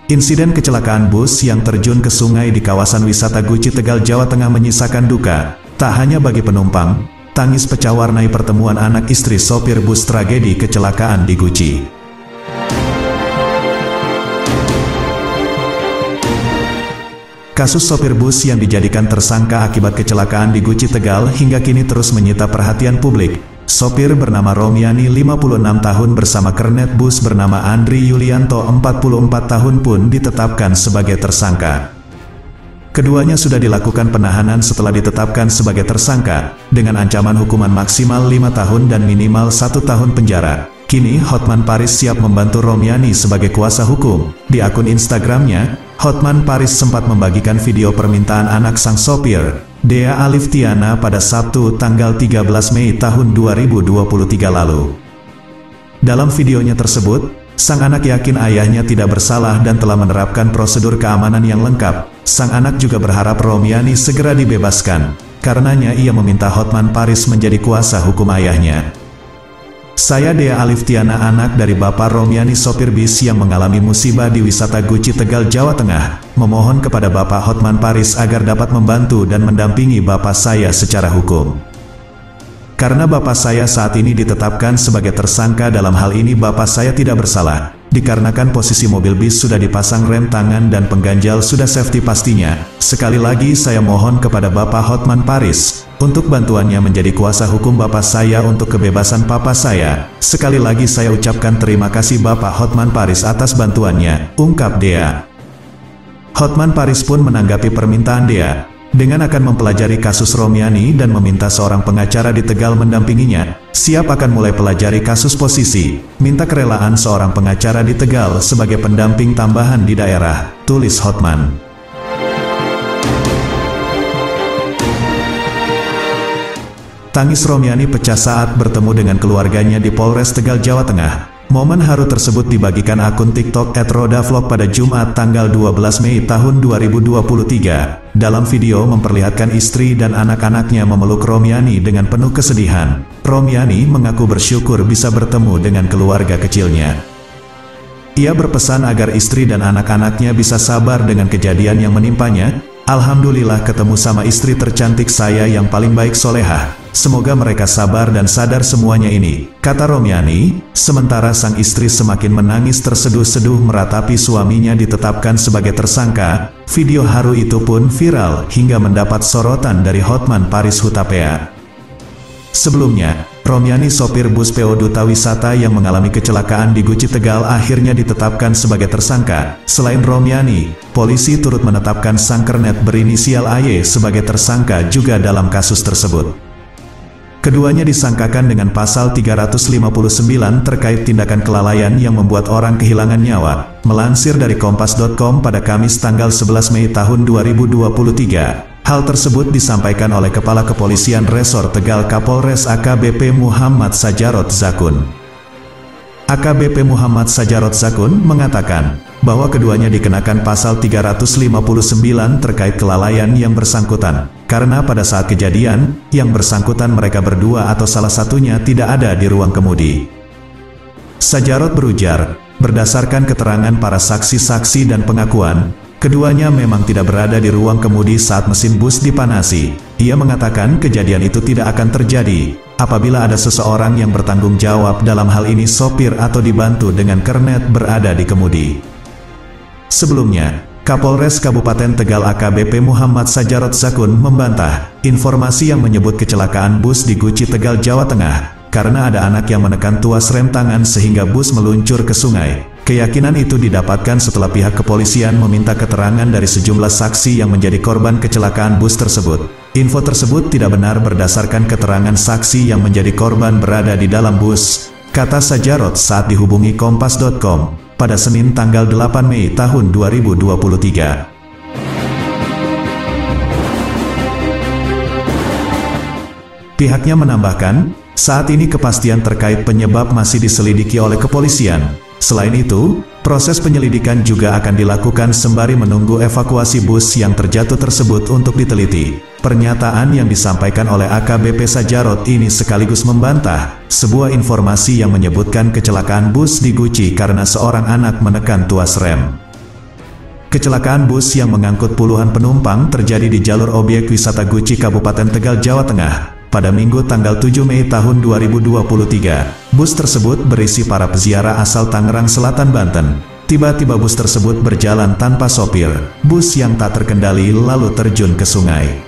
Insiden kecelakaan bus yang terjun ke sungai di kawasan wisata Guci Tegal, Jawa Tengah menyisakan duka, tak hanya bagi penumpang. Tangis pecah warnai pertemuan anak istri sopir bus tragedi kecelakaan di Guci. Kasus sopir bus yang dijadikan tersangka akibat kecelakaan di Guci Tegal hingga kini terus menyita perhatian publik. Sopir bernama Romiani 56 tahun bersama kernet bus bernama Andri Yulianto 44 tahun pun ditetapkan sebagai tersangka. Keduanya sudah dilakukan penahanan setelah ditetapkan sebagai tersangka, dengan ancaman hukuman maksimal 5 tahun dan minimal 1 tahun penjara. Kini Hotman Paris siap membantu Romiani sebagai kuasa hukum. Di akun Instagramnya, Hotman Paris sempat membagikan video permintaan anak sang sopir, Dea Aliftiana, pada Sabtu tanggal 13 Mei tahun 2023 lalu. Dalam videonya tersebut, sang anak yakin ayahnya tidak bersalah dan telah menerapkan prosedur keamanan yang lengkap. Sang anak juga berharap Romiani segera dibebaskan. Karenanya ia meminta Hotman Paris menjadi kuasa hukum ayahnya. Saya Dea Aliftiana, anak dari Bapak Romiani sopir bis yang mengalami musibah di wisata Guci Tegal, Jawa Tengah, memohon kepada Bapak Hotman Paris agar dapat membantu dan mendampingi Bapak saya secara hukum. Karena Bapak saya saat ini ditetapkan sebagai tersangka dalam hal ini, Bapak saya tidak bersalah, dikarenakan posisi mobil bis sudah dipasang rem tangan dan pengganjal sudah safety pastinya. Sekali lagi saya mohon kepada Bapak Hotman Paris untuk bantuannya menjadi kuasa hukum Bapak saya untuk kebebasan Papa saya. Sekali lagi saya ucapkan terima kasih Bapak Hotman Paris atas bantuannya, ungkap Dea. Hotman Paris pun menanggapi permintaan Dea dengan akan mempelajari kasus Romiani dan meminta seorang pengacara di Tegal mendampinginya. Siap akan mulai pelajari kasus posisi, minta kerelaan seorang pengacara di Tegal sebagai pendamping tambahan di daerah, tulis Hotman. Tangis Romiani pecah saat bertemu dengan keluarganya di Polres Tegal, Jawa Tengah. Momen haru tersebut dibagikan akun TikTok @rodavlog pada Jumat tanggal 12 Mei tahun 2023. Dalam video memperlihatkan istri dan anak-anaknya memeluk Romiani dengan penuh kesedihan. Romiani mengaku bersyukur bisa bertemu dengan keluarga kecilnya. Ia berpesan agar istri dan anak-anaknya bisa sabar dengan kejadian yang menimpanya. Alhamdulillah ketemu sama istri tercantik saya yang paling baik solehah. Semoga mereka sabar dan sadar semuanya ini, kata Romiani. Sementara sang istri semakin menangis terseduh-seduh meratapi suaminya ditetapkan sebagai tersangka. Video haru itu pun viral hingga mendapat sorotan dari Hotman Paris Hutapea. Sebelumnya, Romiani sopir bus PO Duta Wisata yang mengalami kecelakaan di Guci Tegal akhirnya ditetapkan sebagai tersangka. Selain Romiani, polisi turut menetapkan sang kernet berinisial AY sebagai tersangka juga dalam kasus tersebut. Keduanya disangkakan dengan pasal 359 terkait tindakan kelalaian yang membuat orang kehilangan nyawa. Melansir dari Kompas.com pada Kamis tanggal 11 Mei tahun 2023. Hal tersebut disampaikan oleh Kepala Kepolisian Resor Tegal Kapolres AKBP Muhammad Sajarot Zakun. AKBP Muhammad Sajarot Zakun mengatakan bahwa keduanya dikenakan pasal 359 terkait kelalaian yang bersangkutan, karena pada saat kejadian, yang bersangkutan mereka berdua atau salah satunya tidak ada di ruang kemudi. Sajarot berujar, berdasarkan keterangan para saksi-saksi dan pengakuan, keduanya memang tidak berada di ruang kemudi saat mesin bus dipanasi. Ia mengatakan kejadian itu tidak akan terjadi apabila ada seseorang yang bertanggung jawab, dalam hal ini sopir atau dibantu dengan kernet berada di kemudi. Sebelumnya, Kapolres Kabupaten Tegal AKBP Muhammad Sajarot Zakun membantah informasi yang menyebut kecelakaan bus di Guci Tegal, Jawa Tengah, karena ada anak yang menekan tuas rem tangan sehingga bus meluncur ke sungai. Keyakinan itu didapatkan setelah pihak kepolisian meminta keterangan dari sejumlah saksi yang menjadi korban kecelakaan bus tersebut. Info tersebut tidak benar berdasarkan keterangan saksi yang menjadi korban berada di dalam bus, kata Sajarot saat dihubungi Kompas.com pada Senin tanggal 8 Mei tahun 2023. Pihaknya menambahkan, saat ini kepastian terkait penyebab masih diselidiki oleh kepolisian. Selain itu, proses penyelidikan juga akan dilakukan sembari menunggu evakuasi bus yang terjatuh tersebut untuk diteliti. Pernyataan yang disampaikan oleh AKBP Sajarot ini sekaligus membantah sebuah informasi yang menyebutkan kecelakaan bus di Guci karena seorang anak menekan tuas rem. Kecelakaan bus yang mengangkut puluhan penumpang terjadi di jalur objek wisata Guci Kabupaten Tegal, Jawa Tengah, pada Minggu tanggal 7 Mei tahun 2023. Bus tersebut berisi para peziarah asal Tangerang Selatan, Banten. Tiba-tiba bus tersebut berjalan tanpa sopir. Bus yang tak terkendali lalu terjun ke sungai.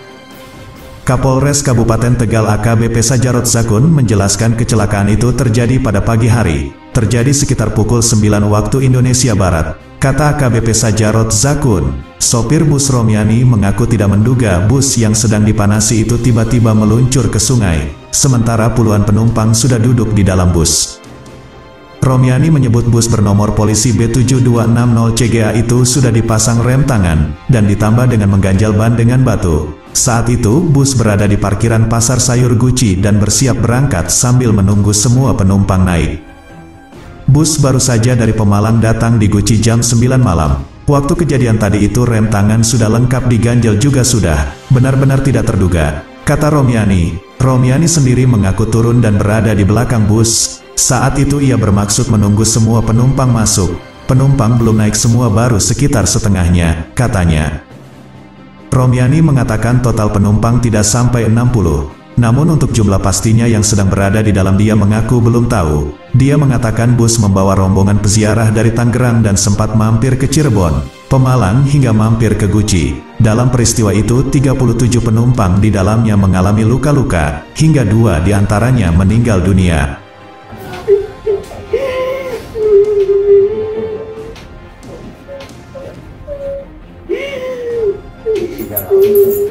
Kapolres Kabupaten Tegal AKBP Sajarot Zakun menjelaskan kecelakaan itu terjadi pada pagi hari. Terjadi sekitar pukul 9 waktu Indonesia Barat. Kata AKBP Sajarot Zakun, sopir bus Romiani mengaku tidak menduga bus yang sedang dipanasi itu tiba-tiba meluncur ke sungai, sementara puluhan penumpang sudah duduk di dalam bus. Romiani menyebut bus bernomor polisi B7260CGA itu sudah dipasang rem tangan, dan ditambah dengan mengganjal ban dengan batu. Saat itu, bus berada di parkiran Pasar Sayur Guci dan bersiap berangkat sambil menunggu semua penumpang naik. Bus baru saja dari Pemalang datang di Guci jam 9 malam. Waktu kejadian tadi itu rem tangan sudah lengkap, diganjel juga sudah. Benar-benar tidak terduga, kata Romiani. Romiani sendiri mengaku turun dan berada di belakang bus. Saat itu ia bermaksud menunggu semua penumpang masuk. Penumpang belum naik semua, baru sekitar setengahnya, katanya. Romiani mengatakan total penumpang tidak sampai 60. Namun untuk jumlah pastinya yang sedang berada di dalam dia mengaku belum tahu. Dia mengatakan bus membawa rombongan peziarah dari Tangerang dan sempat mampir ke Cirebon, Pemalang hingga mampir ke Guci. Dalam peristiwa itu 37 penumpang di dalamnya mengalami luka-luka, hingga 2 diantaranya meninggal dunia. Tiga